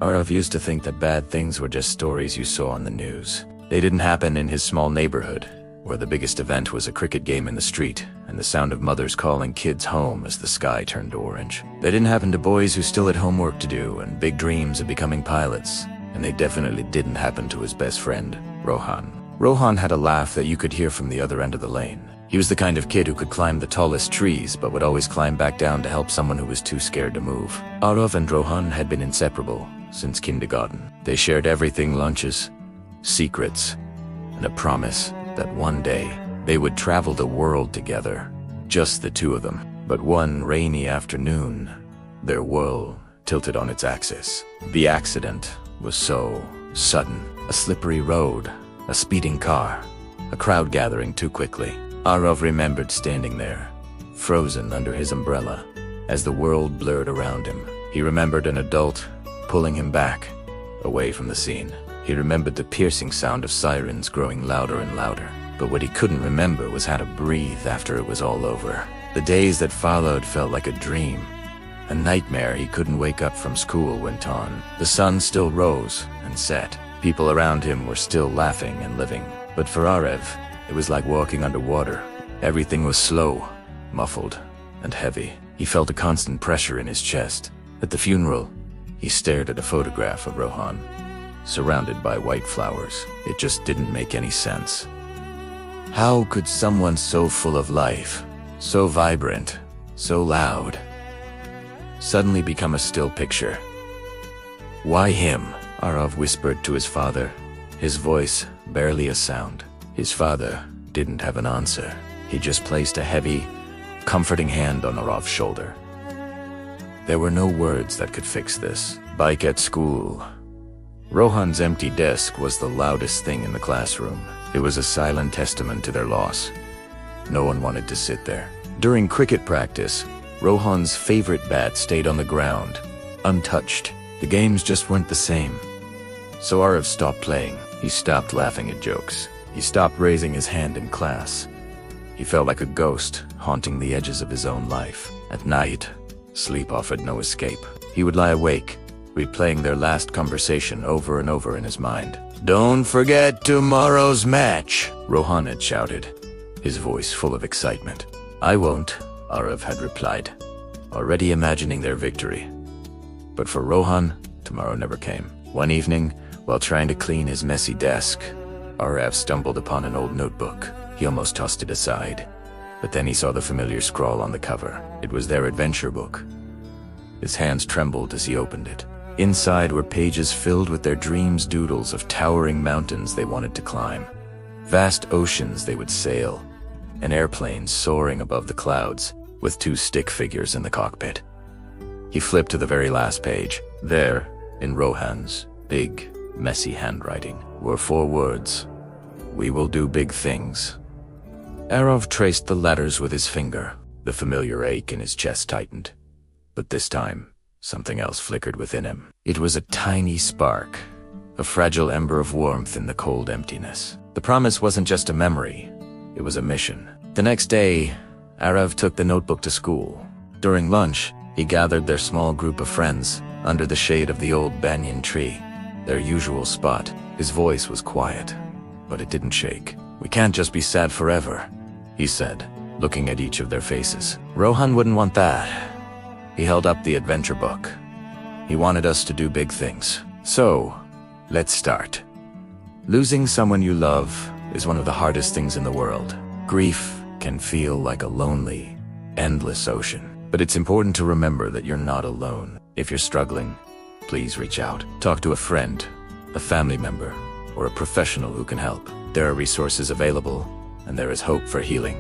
Arav used to think that bad things were just stories you saw on the news. They didn't happen in his small neighborhood, where the biggest event was a cricket game in the street and the sound of mothers calling kids home as the sky turned orange. They didn't happen to boys who still had homework to do and big dreams of becoming pilots. And they definitely didn't happen to his best friend, Rohan. Rohan had a laugh that you could hear from the other end of the lane. He was the kind of kid who could climb the tallest trees, but would always climb back down to help someone who was too scared to move. Arav and Rohan had been inseparable since kindergarten. They shared everything: lunches, secrets, and a promise that one day they would travel the world together. Just the two of them. But one rainy afternoon, their world tilted on its axis. The accident was so sudden. A slippery road, a speeding car, a crowd gathering too quickly. Arav remembered standing there, frozen under his umbrella, as the world blurred around him. He remembered an adult pulling him back, away from the scene. He remembered the piercing sound of sirens growing louder and louder. But what he couldn't remember was how to breathe after it was all over. The days that followed felt like a dream. A nightmare he couldn't wake up from. School went on. The sun still rose and set. People around him were still laughing and living. But for Arav, it was like walking underwater. Everything was slow, muffled, and heavy. He felt a constant pressure in his chest. At the funeral, he stared at a photograph of Rohan, surrounded by white flowers. It just didn't make any sense. How could someone so full of life, so vibrant, so loud, suddenly become a still picture? Why him? Arav whispered to his father, his voice barely a sound. His father didn't have an answer. He just placed a heavy, comforting hand on Arav's shoulder. There were no words that could fix this. Bike at school. Rohan's empty desk was the loudest thing in the classroom. It was a silent testament to their loss. No one wanted to sit there. During cricket practice, Rohan's favorite bat stayed on the ground, untouched. The games just weren't the same. So Arav stopped playing. He stopped laughing at jokes. He stopped raising his hand in class. He felt like a ghost haunting the edges of his own life. At night, sleep offered no escape. He would lie awake, replaying their last conversation over and over in his mind. "Don't forget tomorrow's match," Rohan had shouted, his voice full of excitement. "I won't," Arav had replied, already imagining their victory. But for Rohan, tomorrow never came. One evening, while trying to clean his messy desk, Arav stumbled upon an old notebook. He almost tossed it aside, but then he saw the familiar scrawl on the cover. It was their adventure book. His hands trembled as he opened it. Inside were pages filled with their dreams, doodles of towering mountains they wanted to climb, vast oceans they would sail, and airplanes soaring above the clouds with two stick figures in the cockpit. He flipped to the very last page. There, in Rohan's big, messy handwriting, were 4 words: "We will do big things." Arav traced the letters with his finger. The familiar ache in his chest tightened. But this time, something else flickered within him. It was a tiny spark, a fragile ember of warmth in the cold emptiness. The promise wasn't just a memory, it was a mission. The next day, Arav took the notebook to school. During lunch, he gathered their small group of friends under the shade of the old banyan tree, their usual spot. His voice was quiet, but it didn't shake. "We can't just be sad forever," he said, looking at each of their faces. Rohan wouldn't want that. He held up the adventure book. He wanted us to do big things. So, let's start. Losing someone you love is one of the hardest things in the world. Grief can feel like a lonely, endless ocean. But it's important to remember that you're not alone. If you're struggling, please reach out. Talk to a friend, a family member, or a professional who can help. There are resources available, and there is hope for healing.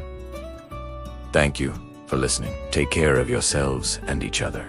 Thank you for listening. Take care of yourselves and each other.